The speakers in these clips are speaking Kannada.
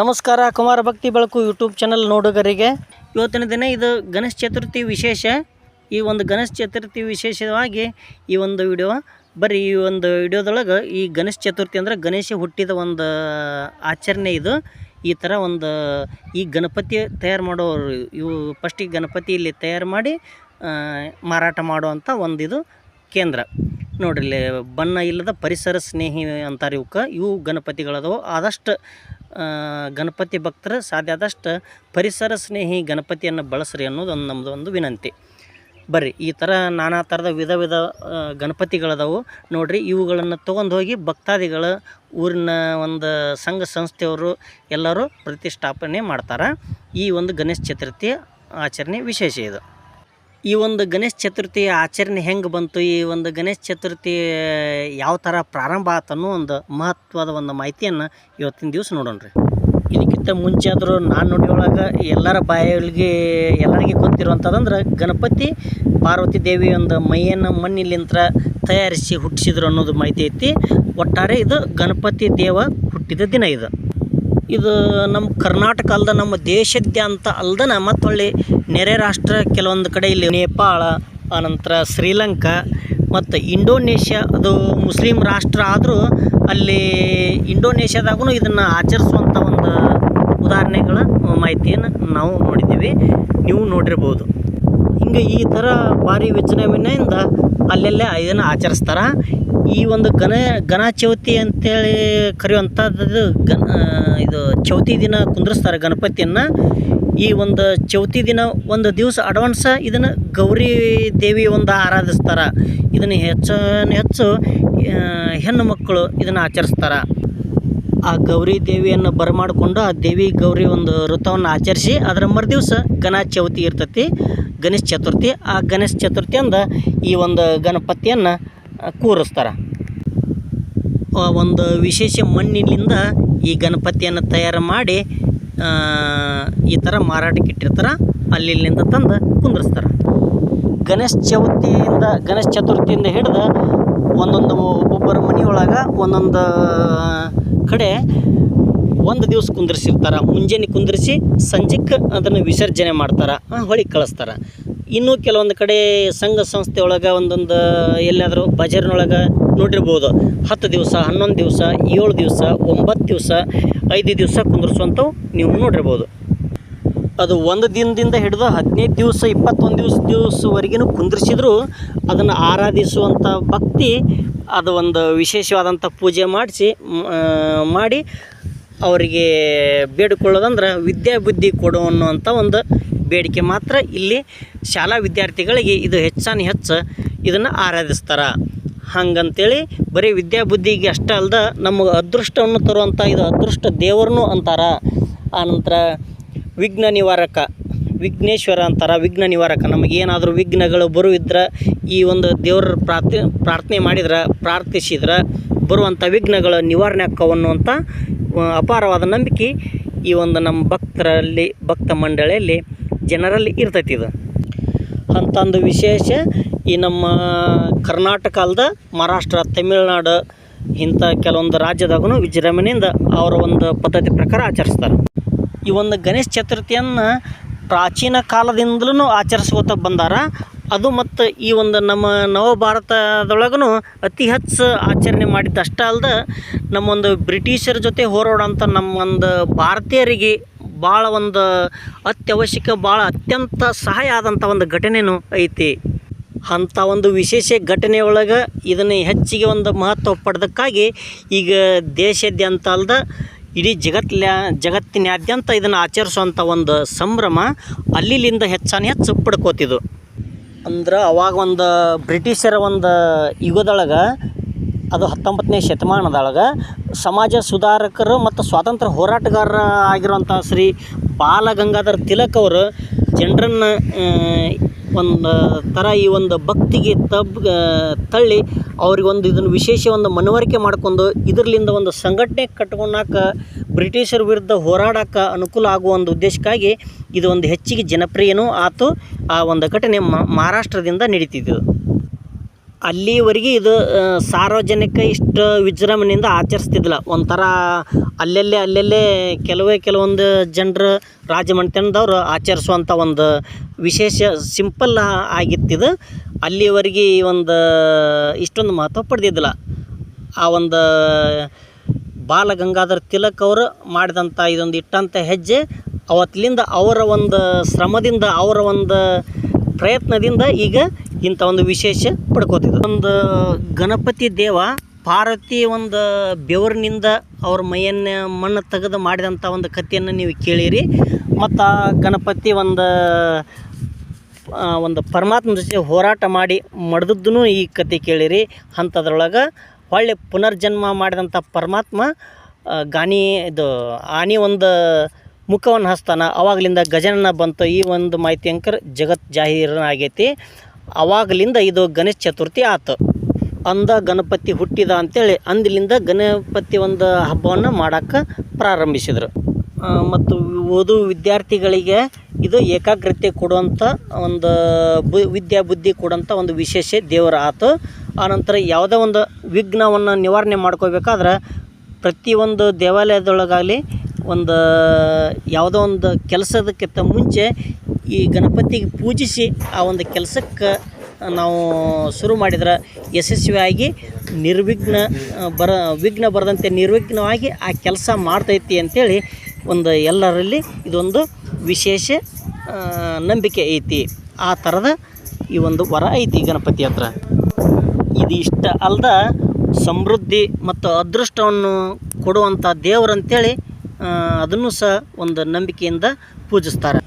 ನಮಸ್ಕಾರ. ಕುಮಾರ ಭಕ್ತಿ ಬೆಳಕು ಯೂಟ್ಯೂಬ್ ಚಾನಲ್ ನೋಡುಗರಿಗೆ ಇವತ್ತಿನ ದಿನ ಇದು ಗಣೇಶ ಚತುರ್ಥಿ ವಿಶೇಷ. ಈ ಒಂದು ಗಣೇಶ ಚತುರ್ಥಿ ವಿಶೇಷವಾಗಿ ಈ ಒಂದು ವಿಡಿಯೋ ಬರೀ ಈ ಒಂದು ವಿಡಿಯೋದೊಳಗೆ ಈ ಗಣೇಶ ಚತುರ್ಥಿ ಅಂದರೆ ಗಣೇಶ ಹುಟ್ಟಿದ ಒಂದು ಆಚರಣೆ. ಇದು ಈ ಥರ ಒಂದು ಈ ಗಣಪತಿ ತಯಾರು ಮಾಡೋರು ಇವು ಫಸ್ಟಿಗೆ ಗಣಪತಿ ಇಲ್ಲಿ ತಯಾರು ಮಾಡಿ ಮಾರಾಟ ಮಾಡುವಂಥ ಒಂದು ಇದು ಕೇಂದ್ರ ನೋಡ್ರಿ. ಇಲ್ಲಿ ಬಣ್ಣ ಇಲ್ಲದ ಪರಿಸರ ಸ್ನೇಹಿ ಅಂತಾರೆ ಇವಕ್ಕೆ. ಇವು ಗಣಪತಿಗಳದವು. ಆದಷ್ಟು ಗಣಪತಿ ಭಕ್ತರು ಸಾಧ್ಯ ಆದಷ್ಟು ಪರಿಸರ ಸ್ನೇಹಿ ಗಣಪತಿಯನ್ನು ಬಳಸ್ರಿ ಅನ್ನೋದು ನಮ್ಮದು ಒಂದು ವಿನಂತಿ. ಬರ್ರಿ, ಈ ಥರ ನಾನಾ ಥರದ ವಿಧ ಗಣಪತಿಗಳದಾವು ನೋಡಿರಿ. ಇವುಗಳನ್ನು ತೊಗೊಂಡು ಹೋಗಿ ಭಕ್ತಾದಿಗಳು ಊರಿನ ಒಂದು ಸಂಘ ಸಂಸ್ಥೆಯವರು ಎಲ್ಲರೂ ಪ್ರತಿಷ್ಠಾಪನೆ ಮಾಡ್ತಾರೆ. ಈ ಒಂದು ಗಣೇಶ ಚತುರ್ಥಿ ಆಚರಣೆ ವಿಶೇಷ ಇದು. ಈ ಒಂದು ಗಣೇಶ ಚತುರ್ಥಿ ಆಚರಣೆ ಹೆಂಗೆ ಬಂತು, ಈ ಒಂದು ಗಣೇಶ ಚತುರ್ಥಿ ಯಾವ ಥರ ಪ್ರಾರಂಭ ಆತನ್ನೋ ಒಂದು ಮಹತ್ವದ ಒಂದು ಮಾಹಿತಿಯನ್ನು ಇವತ್ತಿನ ದಿವಸ ನೋಡೋಣ. ಇದಕ್ಕಿಂತ ಮುಂಚೆ ಆದರೂ ನಾನು ನುಡಿಯೊಳಗೆ ಎಲ್ಲರ ಬಾಯಿಗೆ ಎಲ್ಲರಿಗೆ ಗೊತ್ತಿರುವಂಥದ್ದಂದ್ರೆ ಗಣಪತಿ ಪಾರ್ವತಿ ದೇವಿ ಒಂದು ಮೈಯನ್ನು ಮಣ್ಣಿಲಿಂತ್ರ ತಯಾರಿಸಿ ಹುಟ್ಟಿಸಿದ್ರು ಅನ್ನೋದು ಮಾಹಿತಿ ಐತಿ. ಒಟ್ಟಾರೆ ಇದು ಗಣಪತಿ ದೇವ ಹುಟ್ಟಿದ ದಿನ ಇದು. ಇದು ನಮ್ಮ ಕರ್ನಾಟಕ ಅಲ್ದ ನಮ್ಮ ದೇಶಾದ್ಯಂತ ಅಲ್ದನ ಮತ್ತು ಹೊಳ್ಳಿ ನೆರೆ ರಾಷ್ಟ್ರ ಕೆಲವೊಂದು ಕಡೆ ಇಲ್ಲಿ ನೇಪಾಳ, ಆನಂತರ ಶ್ರೀಲಂಕಾ ಮತ್ತು ಇಂಡೋನೇಷ್ಯಾ, ಅದು ಮುಸ್ಲಿಂ ರಾಷ್ಟ್ರ ಆದರೂ ಅಲ್ಲಿ ಇಂಡೋನೇಷ್ಯಾದಾಗೂ ಇದನ್ನು ಆಚರಿಸುವಂಥ ಒಂದು ಉದಾಹರಣೆಗಳ ಮಾಹಿತಿಯನ್ನು ನಾವು ನೋಡಿದ್ದೀವಿ, ನೀವು ನೋಡಿರ್ಬೋದು. ಹಿಂಗೆ ಈ ಥರ ಭಾರಿ ವಿಜೃಂಭಣೆಯಿಂದ ಅಲ್ಲೆಲ್ಲೇ ಇದನ್ನು ಆಚರಿಸ್ತಾರೆ. ಈ ಒಂದು ಗಣ ಚೌತಿ ಅಂತೇಳಿ ಕರೆಯುವಂಥದ್ದು ಇದು ಚೌತಿ ದಿನ ಕುಂದ್ರಿಸ್ತಾರೆ ಗಣಪತಿಯನ್ನು. ಈ ಒಂದು ಚೌತಿ ದಿನ ಒಂದು ದಿವಸ ಅಡ್ವಾನ್ಸ ಇದನ್ನು ಗೌರಿ ದೇವಿ ಒಂದು ಆರಾಧಿಸ್ತಾರೆ. ಇದನ್ನು ಹೆಚ್ಚು ಹೆಣ್ಣು ಮಕ್ಕಳು ಇದನ್ನು ಆಚರಿಸ್ತಾರೆ. ಆ ಗೌರಿ ದೇವಿಯನ್ನು ಬರಮಾಡಿಕೊಂಡು ಆ ದೇವಿ ಗೌರಿ ಒಂದು ವೃತ್ತವನ್ನು ಆಚರಿಸಿ ಅದರ ಮರುದಿವಸ ಗಣ ಚೌತಿ ಇರ್ತೈತಿ, ಗಣೇಶ ಚತುರ್ಥಿ. ಆ ಗಣೇಶ ಚತುರ್ಥಿಯಿಂದ ಈ ಒಂದು ಗಣಪತಿಯನ್ನು ಕೂರಿಸ್ತಾರೆ. ಒಂದು ವಿಶೇಷ ಮಣ್ಣಿನಿಂದ ಈ ಗಣಪತಿಯನ್ನು ತಯಾರು ಮಾಡಿ ಈ ಥರ ಮಾರಾಟಕ್ಕೆ ಇಟ್ಟಿರ್ತಾರೆ. ಅಲ್ಲಿಂದ ತಂದು ಕುಂದಿರ್ಸ್ತಾರೆ. ಗಣೇಶ ಚತುರ್ಥಿಯಿಂದ ಹಿಡಿದು ಒಬ್ಬೊಬ್ಬರ ಮನೆಯೊಳಗೆ ಒಂದೊಂದು ಕಡೆ ಒಂದು ದಿವಸ ಕುಂದಿರ್ಸಿರ್ತಾರೆ. ಮುಂಜಾನೆ ಕುಂದಿರಿಸಿ ಸಂಜೆಗೆ ಅದನ್ನು ವಿಸರ್ಜನೆ ಮಾಡ್ತಾರೆ, ಹೊಳಿಗೆ ಕಳಿಸ್ತಾರೆ. ಇನ್ನೂ ಕೆಲವೊಂದು ಕಡೆ ಸಂಘ ಸಂಸ್ಥೆ ಒಳಗೆ ಒಂದೊಂದು ಎಲ್ಲಾದರೂ ಬಜಾರ್ನೊಳಗೆ ನೋಡಿರ್ಬೋದು 10 ದಿವಸ, 11 ದಿವಸ, 7 ದಿವಸ, 9 ದಿವಸ, 5 ದಿವಸ ಕುಂದಿರಿಸುವಂಥವು ನೀವು ನೋಡಿರ್ಬೋದು. ಅದು ಒಂದು ದಿನದಿಂದ ಹಿಡಿದು 15 ದಿವಸ, 21 ದಿವಸವರೆಗೂ ಕುಂದಿರಿಸಿದ್ರು ಅದನ್ನು ಆರಾಧಿಸುವಂಥ ಭಕ್ತಿ, ಅದು ಒಂದು ವಿಶೇಷವಾದಂಥ ಪೂಜೆ ಮಾಡಿ ಅವರಿಗೆ ಬೇಡಿಕೊಳ್ಳೋದಂದ್ರೆ ವಿದ್ಯಾಬುದ್ಧಿ ಕೊಡು ಅನ್ನುವಂಥ ಒಂದು ಬೇಡಿಕೆ ಮಾತ್ರ. ಇಲ್ಲಿ ಶಾಲಾ ವಿದ್ಯಾರ್ಥಿಗಳಿಗೆ ಇದು ಹೆಚ್ಚು ಇದನ್ನು ಆರಾಧಿಸ್ತಾರೆ. ಹಂಗಂತೇಳಿ ಬರೀ ವಿದ್ಯಾಬುದ್ಧಿಗೆ ಅಷ್ಟೇ ಅಲ್ದ ನಮಗೆ ಅದೃಷ್ಟವನ್ನು ತರುವಂಥ ಇದು ಅದೃಷ್ಟ ದೇವರನ್ನು ಅಂತಾರೆ. ಆನಂತರ ವಿಘ್ನ ನಿವಾರಕ, ವಿಘ್ನೇಶ್ವರ ಅಂತಾರೆ, ವಿಘ್ನ ನಿವಾರಕ. ನಮಗೇನಾದರೂ ವಿಘ್ನಗಳು ಬರುವಿದ್ರೆ ಈ ಒಂದು ದೇವರ ಪ್ರಾರ್ಥನೆ ಮಾಡಿದ್ರೆ, ಪ್ರಾರ್ಥಿಸಿದ್ರೆ ಬರುವಂಥ ವಿಘ್ನಗಳ ನಿವಾರಣೆ ಆಕ್ಕವು ಅನ್ನುವಂಥ ಅಪಾರವಾದ ನಂಬಿಕೆ ಈ ಒಂದು ನಮ್ಮ ಭಕ್ತ ಮಂಡಳಿಯಲ್ಲಿ ಜನರಲ್ಲಿ ಇರ್ತೈತಿ. ಇದು ಅಂಥೊಂದು ವಿಶೇಷ ಈ ನಮ್ಮ ಕರ್ನಾಟಕ ಅಲ್ದ ಮಹಾರಾಷ್ಟ್ರ, ತಮಿಳುನಾಡು ಇಂಥ ಕೆಲವೊಂದು ರಾಜ್ಯದಾಗೂ ವಿಜೃಂಭಣೆಯಿಂದ ಅವರ ಒಂದು ಪದ್ಧತಿ ಪ್ರಕಾರ ಆಚರಿಸ್ತಾರೆ. ಈ ಒಂದು ಗಣೇಶ ಚತುರ್ಥಿಯನ್ನು ಪ್ರಾಚೀನ ಕಾಲದಿಂದಲೂ ಆಚರಿಸ್ಕೋತ ಬಂದಾರ. ಅದು ಮತ್ತು ಈ ಒಂದು ನಮ್ಮ ನವಭಾರತದೊಳಗೂ ಅತಿ ಹೆಚ್ಚು ಆಚರಣೆ ಮಾಡಿದ್ದಷ್ಟೇ ಅಲ್ಲದೆ ನಮ್ಮೊಂದು ಬ್ರಿಟಿಷರ ಜೊತೆ ಹೋರಾಡೋಂಥ ನಮ್ಮೊಂದು ಭಾರತೀಯರಿಗೆ ಭಾಳ ಒಂದು ಅತ್ಯವಶ್ಯಕ, ಭಾಳ ಅತ್ಯಂತ ಸಹಾಯ ಆದಂಥ ಒಂದು ಘಟನೆಯೂ ಐತಿ. ಅಂಥ ಒಂದು ವಿಶೇಷ ಘಟನೆಯೊಳಗೆ ಇದನ್ನು ಹೆಚ್ಚಿಗೆ ಒಂದು ಮಹತ್ವ ಪಡೆದಕ್ಕಾಗಿ ಈಗ ದೇಶಾದ್ಯಂತ ಅಲ್ಲದೆ ಇಡೀ ಜಗತ್ತಿನಾದ್ಯಂತ ಇದನ್ನು ಆಚರಿಸುವಂಥ ಒಂದು ಸಂಭ್ರಮ ಅಲ್ಲಿಂದ ಹೆಚ್ಚು ಪಡ್ಕೋತಿದ್ದು. ಅಂದ್ರೆ ಅವಾಗ ಒಂದು ಬ್ರಿಟಿಷರ ಒಂದು ಯುಗದೊಳಗೆ, ಅದು 19ನೇ ಶತಮಾನದೊಳಗೆ ಸಮಾಜ ಸುಧಾರಕರು ಮತ್ತು ಸ್ವಾತಂತ್ರ್ಯ ಹೋರಾಟಗಾರರ ಆಗಿರುವಂಥ ಶ್ರೀ ಬಾಲಗಂಗಾಧರ ತಿಲಕ್ ಅವರು ಜನರನ್ನು ಒಂದು ಥರ ಈ ಒಂದು ಭಕ್ತಿಗೆ ತಳ್ಳಿ ಅವ್ರಿಗೊಂದು ಇದನ್ನು ವಿಶೇಷ ಒಂದು ಮನವರಿಕೆ ಮಾಡ್ಕೊಂಡು ಇದರಿಂದ ಒಂದು ಸಂಘಟನೆ ಕಟ್ಕೊಳಕ, ಬ್ರಿಟಿಷರ ವಿರುದ್ಧ ಹೋರಾಡೋಕೆ ಅನುಕೂಲ ಆಗುವ ಒಂದು ಉದ್ದೇಶಕ್ಕಾಗಿ ಇದು ಒಂದು ಹೆಚ್ಚಿಗೆ ಜನಪ್ರಿಯನೂ ಆಯಿತು. ಆ ಒಂದು ಘಟನೆ ಮಹಾರಾಷ್ಟ್ರದಿಂದ ನಡೀತಿದ್ದು. ಅಲ್ಲಿವರೆಗೆ ಇದು ಸಾರ್ವಜನಿಕ ಇಷ್ಟು ವಿಜೃಂಭಣೆಯಿಂದ ಆಚರಿಸ್ತಿದ್ದಿಲ್ಲ. ಒಂಥರ ಅಲ್ಲಲ್ಲೇ ಕೆಲವೊಂದು ಜನರು ರಾಜಮನೆತನದವ್ರು ಆಚರಿಸುವಂಥ ಒಂದು ವಿಶೇಷ ಸಿಂಪಲ್ ಆಗಿತ್ತಿದು. ಅಲ್ಲಿವರೆಗೆ ಈ ಒಂದು ಇಷ್ಟೊಂದು ಮಹತ್ವ ಪಡೆದಿದ್ದಿಲ್ಲ. ಆ ಒಂದು ಬಾಲಗಂಗಾಧರ ತಿಲಕ್ ಅವರು ಮಾಡಿದಂಥ ಇದೊಂದು ಇಟ್ಟಂಥ ಹೆಜ್ಜೆ ಅವತ್ತಿನಿಂದ ಅವರ ಒಂದು ಶ್ರಮದಿಂದ, ಅವರ ಒಂದು ಪ್ರಯತ್ನದಿಂದ ಈಗ ಇಂಥ ಒಂದು ವಿಶೇಷ ಪಡ್ಕೋತಿದ್ರು. ಒಂದು ಗಣಪತಿ ದೇವ ಪಾರ್ವತಿ ಒಂದು ಬೆವರಿನಿಂದ ಅವ್ರ ಮೈಯನ್ನು ಮಣ್ಣು ತೆಗೆದು ಮಾಡಿದಂಥ ಒಂದು ಕಥೆಯನ್ನು ನೀವು ಕೇಳಿರಿ. ಮತ್ತು ಆ ಗಣಪತಿ ಒಂದು ಪರಮಾತ್ಮ ಜೊತೆ ಹೋರಾಟ ಮಾಡಿ ಮಡ್ದದ್ದೂ ಈ ಕತೆ ಕೇಳಿರಿ. ಅಂಥದ್ರೊಳಗೆ ಹೊಳ್ಳಿ ಪುನರ್ಜನ್ಮ ಮಾಡಿದಂಥ ಪರಮಾತ್ಮ ಆನೆ ಒಂದು ಮುಖವನ್ನು ಹಸ್ತಾನ. ಅವಾಗಲಿಂದ ಗಜನನ ಬಂತು. ಈ ಒಂದು ಮಾಹಿತಿ ಅಂಕರ್ ಜಗತ್ ಜಾಹೀರ ಆಗೈತಿ. ಅವಾಗಲಿಂದ ಇದು ಗಣೇಶ ಚತುರ್ಥಿ ಆಯ್ತು. ಗಣಪತಿ ಹುಟ್ಟಿದ ಅಂಥೇಳಿ ಅಂದಿಲಿಂದ ಗಣಪತಿ ಒಂದು ಹಬ್ಬವನ್ನು ಮಾಡೋಕ್ಕೆ ಪ್ರಾರಂಭಿಸಿದರು. ಮತ್ತು ಓದು ವಿದ್ಯಾರ್ಥಿಗಳಿಗೆ ಇದು ಏಕಾಗ್ರತೆ ಕೊಡುವಂಥ ಒಂದು ವಿದ್ಯಾಬುದ್ಧಿ ಕೊಡುವಂಥ ಒಂದು ವಿಶೇಷ ದೇವರ ಆತು. ಆನಂತರ ಯಾವುದೋ ಒಂದು ವಿಘ್ನವನ್ನು ನಿವಾರಣೆ ಮಾಡ್ಕೋಬೇಕಾದ್ರೆ ಪ್ರತಿಯೊಂದು ದೇವಾಲಯದೊಳಗಾಗಲಿ ಒಂದು ಯಾವುದೋ ಒಂದು ಕೆಲಸದಕ್ಕಿಂತ ಮುಂಚೆ ಈ ಗಣಪತಿಗೆ ಪೂಜಿಸಿ ಆ ಒಂದು ಕೆಲಸಕ್ಕೆ ನಾವು ಶುರು ಮಾಡಿದ್ರೆ ಯಶಸ್ವಿಯಾಗಿ ವಿಘ್ನ ಬರದಂತೆ ನಿರ್ವಿಘ್ನವಾಗಿ ಆ ಕೆಲಸ ಮಾಡ್ತೈತಿ ಅಂಥೇಳಿ ಒಂದು ಎಲ್ಲರಲ್ಲಿ ಇದೊಂದು ವಿಶೇಷ ನಂಬಿಕೆ ಐತಿ. ಆ ಥರದ ಈ ಒಂದು ವರ ಐತಿ ಗಣಪತಿ ಹತ್ರ. ಇದು ಇಷ್ಟ ಅಲ್ದ ಸಮೃದ್ಧಿ ಮತ್ತು ಅದೃಷ್ಟವನ್ನು ಕೊಡುವಂಥ ದೇವರಂತೇಳಿ ಅದನ್ನು ಸಹ ಒಂದು ನಂಬಿಕೆಯಿಂದ ಪೂಜಿಸ್ತಾರೆ.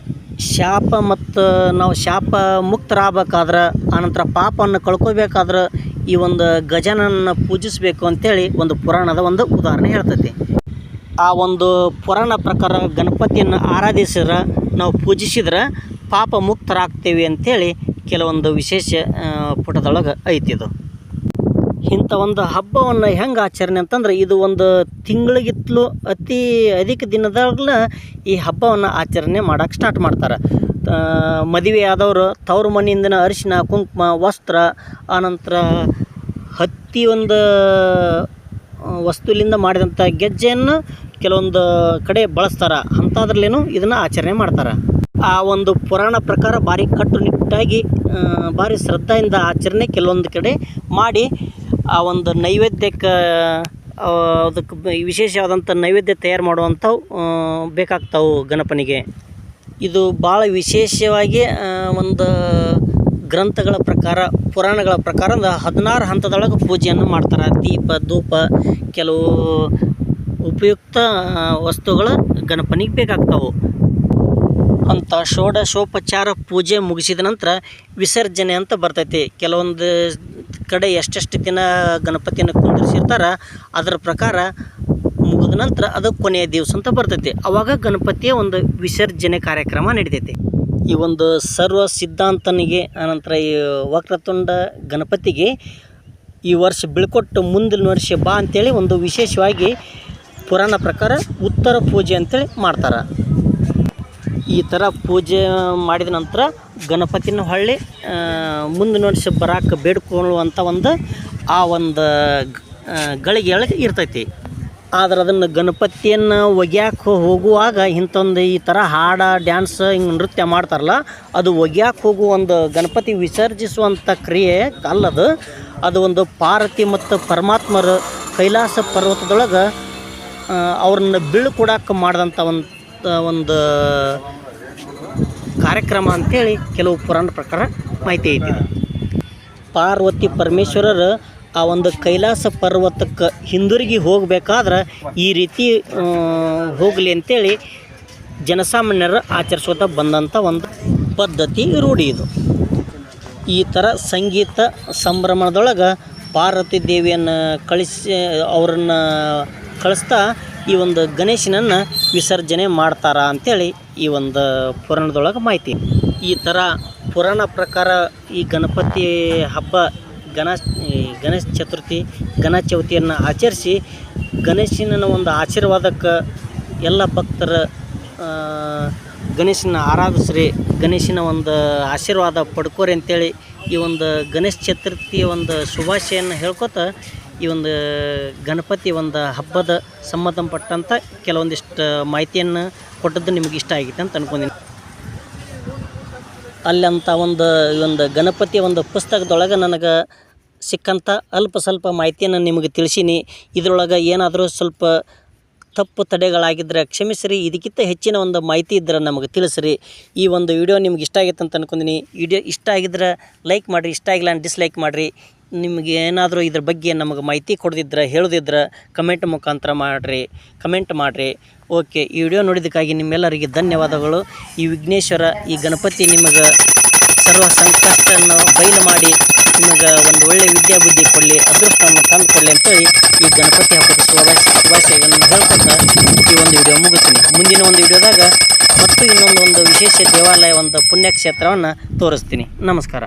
ಶಾಪ ಮತ್ತು ನಾವು ಶಾಪ ಮುಕ್ತರಾಗಬೇಕಾದ್ರೆ, ಆನಂತರ ಪಾಪವನ್ನು ಕಳ್ಕೊಬೇಕಾದ್ರೆ ಈ ಒಂದು ಗಜನನ್ನು ಪೂಜಿಸಬೇಕು ಅಂಥೇಳಿ ಒಂದು ಪುರಾಣದ ಒಂದು ಉದಾಹರಣೆ ಹೇಳ್ತೈತಿ. ಆ ಒಂದು ಪುರಾಣ ಪ್ರಕಾರ ಗಣಪತಿಯನ್ನು ಆರಾಧಿಸಿದ್ರೆ, ನಾವು ಪೂಜಿಸಿದ್ರೆ ಪಾಪ ಮುಕ್ತರಾಗ್ತೇವೆ ಅಂಥೇಳಿ ಕೆಲವೊಂದು ವಿಶೇಷ ಪುಟದೊಳಗೆ ಐತಿದು. ಇಂಥ ಒಂದು ಹಬ್ಬವನ್ನು ಹೆಂಗೆ ಆಚರಣೆ ಅಂತಂದ್ರೆ, ಇದು ಒಂದು ತಿಂಗಳಿಗಿತ್ತಲೂ ಅತಿ ಅಧಿಕ ದಿನದಾಗಲ ಈ ಹಬ್ಬವನ್ನು ಆಚರಣೆ ಮಾಡೋಕ್ಕೆ ಸ್ಟಾರ್ಟ್ ಮಾಡ್ತಾರೆ. ಮದುವೆ ಆದವರು ತವ್ರ ಮನೆಯಿಂದನ ಅರಿಶಿನ ಕುಂಕುಮ ವಸ್ತ್ರ, ಆನಂತರ ಹತ್ತಿ ಒಂದು ವಸ್ತುವಿನಿಂದ ಮಾಡಿದಂಥ ಗೆಜ್ಜೆಯನ್ನು ಕೆಲವೊಂದು ಕಡೆ ಬಳಸ್ತಾರೆ. ಅಂಥದ್ರಲ್ಲೇನು ಇದನ್ನು ಆಚರಣೆ ಮಾಡ್ತಾರೆ. ಆ ಒಂದು ಪುರಾಣ ಪ್ರಕಾರ ಭಾರಿ ಕಟ್ಟುನಿಟ್ಟಾಗಿ ಭಾರಿ ಶ್ರದ್ಧೆಯಿಂದ ಆಚರಣೆ ಕೆಲವೊಂದು ಕಡೆ ಮಾಡಿ ಆ ಒಂದು ನೈವೇದ್ಯಕ್ಕೆ ಅದಕ್ಕೆ ವಿಶೇಷವಾದಂಥ ನೈವೇದ್ಯ ತಯಾರು ಮಾಡುವಂಥವು ಬೇಕಾಗ್ತಾವೆ ಗಣಪನಿಗೆ. ಇದು ಭಾಳ ವಿಶೇಷವಾಗಿ ಒಂದು ಗ್ರಂಥಗಳ ಪ್ರಕಾರ, ಪುರಾಣಗಳ ಪ್ರಕಾರ 16 ಹಂತದೊಳಗೆ ಪೂಜೆಯನ್ನು ಮಾಡ್ತಾರೆ. ದೀಪ ಧೂಪ ಕೆಲವು ಉಪಯುಕ್ತ ವಸ್ತುಗಳು ಗಣಪನಿಗೆ ಬೇಕಾಗ್ತಾವೆ. ಅಂಥ ಷೋಡಶೋಪಚಾರ ಪೂಜೆ ಮುಗಿಸಿದ ನಂತರ ವಿಸರ್ಜನೆ ಅಂತ ಬರ್ತೈತಿ. ಕೆಲವೊಂದು ಕಡೆ ಎಷ್ಟೆಷ್ಟು ದಿನ ಗಣಪತಿಯನ್ನು ಕುಂದಿರಿಸಿರ್ತಾರೆ ಅದರ ಪ್ರಕಾರ ಮುಗಿದ ನಂತರ ಅದು ಕೊನೆಯ ದಿವಸ ಅಂತ ಬರ್ತೈತಿ. ಆವಾಗ ಗಣಪತಿಯ ಒಂದು ವಿಸರ್ಜನೆ ಕಾರ್ಯಕ್ರಮ ನಡಿತೈತಿ. ಈ ಒಂದು ಸರ್ವ ಸಿದ್ಧಾಂತನಿಗೆ, ಆನಂತರ ಈ ವಕ್ರತುಂಡ ಗಣಪತಿಗೆ ಈ ವರ್ಷ ಬೀಳ್ಕೊಟ್ಟು ಮುಂದಿನ ವರ್ಷ ಬಾ ಅಂಥೇಳಿ ಒಂದು ವಿಶೇಷವಾಗಿ ಪುರಾಣ ಪ್ರಕಾರ ಉತ್ತರ ಪೂಜೆ ಅಂಥೇಳಿ ಮಾಡ್ತಾರೆ. ಈ ಥರ ಪೂಜೆ ಮಾಡಿದ ನಂತರ ಗಣಪತಿನ ಹೊಳ್ಳಿ ಮುಂದಿನ ವರ್ಷ ಬರಾಕ್ಕೆ ಬೇಡ್ಕೊಳ್ಳುವಂಥ ಆ ಒಂದು ಗಳಿಗೆ ಇರ್ತೈತಿ. ಆದ್ರೆ ಅದನ್ನು ಗಣಪತಿಯನ್ನು ಒಗ್ಯಾಕೆ ಹೋಗುವಾಗ ಇಂಥೊಂದು ಈ ಥರ ಹಾಡು ಡ್ಯಾನ್ಸ್ ಹಿಂಗೆ ನೃತ್ಯ ಮಾಡ್ತಾರಲ್ಲ, ಅದು ಒಗ್ಯಾಕೆ ಹೋಗುವ ಒಂದು ಗಣಪತಿ ವಿಸರ್ಜಿಸುವಂಥ ಕ್ರಿಯೆ ಅಲ್ಲದು. ಅದು ಒಂದು ಪಾರ್ವತಿ ಮತ್ತು ಪರಮಾತ್ಮರು ಕೈಲಾಸ ಪರ್ವತದೊಳಗೆ ಅವ್ರನ್ನ ಬೀಳ್ಕೊಡಕ್ಕೆ ಮಾಡಿದಂಥ ಒಂದು ಕಾರ್ಯಕ್ರಮ ಅಂಥೇಳಿ ಕೆಲವು ಪುರಾಣ ಪ್ರಕಾರ ಮಾಹಿತಿ ಐತಿ. ಪಾರ್ವತಿ ಪರಮೇಶ್ವರರು ಆ ಒಂದು ಕೈಲಾಸ ಪರ್ವತಕ್ಕೆ ಹಿಂದಿರುಗಿ ಹೋಗಬೇಕಾದ್ರೆ ಈ ರೀತಿ ಹೋಗಲಿ ಅಂಥೇಳಿ ಜನಸಾಮಾನ್ಯರು ಆಚರಿಸ್ಕೊತ ಬಂದಂಥ ಒಂದು ಪದ್ಧತಿ ರೂಢಿ ಇದು. ಈ ಥರ ಸಂಗೀತ ಸಂಭ್ರಮದೊಳಗೆ ಪಾರ್ವತಿ ದೇವಿಯನ್ನು ಅವರನ್ನು ಕಳಿಸ್ತಾ ಈ ಒಂದು ಗಣೇಶನನ್ನು ವಿಸರ್ಜನೆ ಮಾಡ್ತಾರ ಅಂಥೇಳಿ ಈ ಒಂದು ಪುರಾಣದೊಳಗೆ ಮಾಹಿತಿ. ಈ ಥರ ಪುರಾಣ ಪ್ರಕಾರ ಈ ಗಣಪತಿ ಹಬ್ಬ ಗಣೇಶ ಚತುರ್ಥಿ ಗಣೇಶ ಚೌತಿಯನ್ನು ಆಚರಿಸಿ ಗಣೇಶನ ಒಂದು ಆಶೀರ್ವಾದಕ್ಕೆ ಎಲ್ಲ ಭಕ್ತರ ಗಣೇಶನ ಆರಾಧಿಸ್ರಿ, ಗಣೇಶನ ಒಂದು ಆಶೀರ್ವಾದ ಪಡ್ಕೋರಿ ಅಂಥೇಳಿ ಈ ಒಂದು ಗಣೇಶ ಚತುರ್ಥಿಯ ಒಂದು ಶುಭಾಶಯನ್ನು ಹೇಳ್ಕೊತ ಈ ಒಂದು ಗಣಪತಿ ಒಂದು ಹಬ್ಬದ ಸಂಬಂಧಪಟ್ಟಂಥ ಕೆಲವೊಂದಿಷ್ಟು ಮಾಹಿತಿಯನ್ನು ಕೊಟ್ಟದ್ದು ನಿಮಗೆ ಇಷ್ಟ ಆಗಿತ್ತು ಅಂತ ಅಂದ್ಕೊಂಡಿನಿ. ಅಲ್ಲಂಥ ಒಂದು ಗಣಪತಿಯ ಒಂದು ಪುಸ್ತಕದೊಳಗೆ ನನಗೆ ಸಿಕ್ಕಂಥ ಅಲ್ಪ ಸ್ವಲ್ಪ ಮಾಹಿತಿಯನ್ನು ನಿಮಗೆ ತಿಳಿಸೀನಿ. ಇದರೊಳಗೆ ಏನಾದರೂ ಸ್ವಲ್ಪ ತಪ್ಪು ತಡೆಗಳಾಗಿದ್ದರೆ ಕ್ಷಮಿಸಿರಿ. ಇದಕ್ಕಿಂತ ಹೆಚ್ಚಿನ ಒಂದು ಮಾಹಿತಿ ಇದ್ದರೆ ನಮಗೆ ತಿಳಿಸ್ರಿ. ಈ ಒಂದು ವಿಡಿಯೋ ನಿಮ್ಗೆ ಇಷ್ಟ ಆಗಿತ್ತು ಅಂತ ಅಂದ್ಕೊಂಡಿನಿ. ವಿಡಿಯೋ ಇಷ್ಟ ಆಗಿದ್ರೆ ಲೈಕ್ ಮಾಡಿರಿ, ಇಷ್ಟ ಆಗಿಲ್ಲ ಡಿಸ್ಲೈಕ್ ಮಾಡಿರಿ. ನಿಮಗೆ ಏನಾದರೂ ಇದ್ರ ಬಗ್ಗೆ ನಮಗೆ ಮಾಹಿತಿ ಕೊಡದಿದ್ರೆ ಹೇಳೋದಿದ್ರೆ ಕಮೆಂಟ್ ಮುಖಾಂತರ ಕಮೆಂಟ್ ಮಾಡಿರಿ. ಓಕೆ, ಈ ವಿಡಿಯೋ ನೋಡಿದ್ದಕ್ಕಾಗಿ ನಿಮ್ಮೆಲ್ಲರಿಗೆ ಧನ್ಯವಾದಗಳು. ಈ ವಿಘ್ನೇಶ್ವರ, ಈ ಗಣಪತಿ ನಿಮಗೆ ಸರ್ವ ಸಂಕಷ್ಟವನ್ನು ಬಯಲು ಮಾಡಿ ನಿಮಗೆ ಒಂದು ಒಳ್ಳೆಯ ವಿದ್ಯಾಬುದ್ಧಿ ಕೊಡಲಿ, ಅದೃಷ್ಟವನ್ನು ತಂದು ಕೊಡಲಿ ಅಂತೇಳಿ ಈ ಗಣಪತಿ ಹಬ್ಬದ ಶುಭಾಶಯಗಳನ್ನು ಹೇಳ್ಕೊತಾ ಈ ಒಂದು ವಿಡಿಯೋ ಮುಗಿಸ್ತೀನಿ. ಮುಂದಿನ ಒಂದು ವಿಡಿಯೋದಾಗ ಮತ್ತು ಇನ್ನೊಂದು ವಿಶೇಷ ದೇವಾಲಯ, ಒಂದು ಪುಣ್ಯಕ್ಷೇತ್ರವನ್ನು ತೋರಿಸ್ತೀನಿ. ನಮಸ್ಕಾರ.